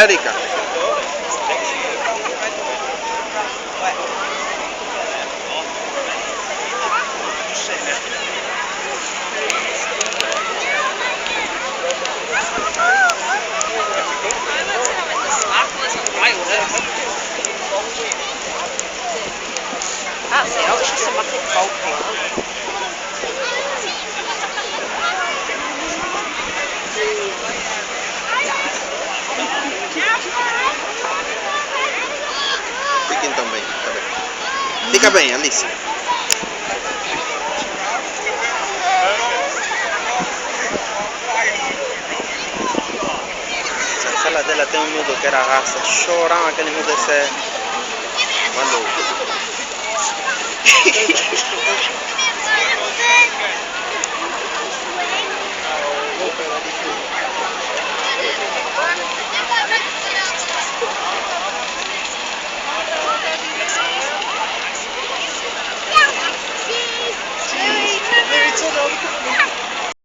Erika. That's it, it's just a massive bulky. Fica então bem, fica bem. Fica bem, Alice. Ela dela tem um miúdo que era raça, chorando aquele miúdo esse. Maluco.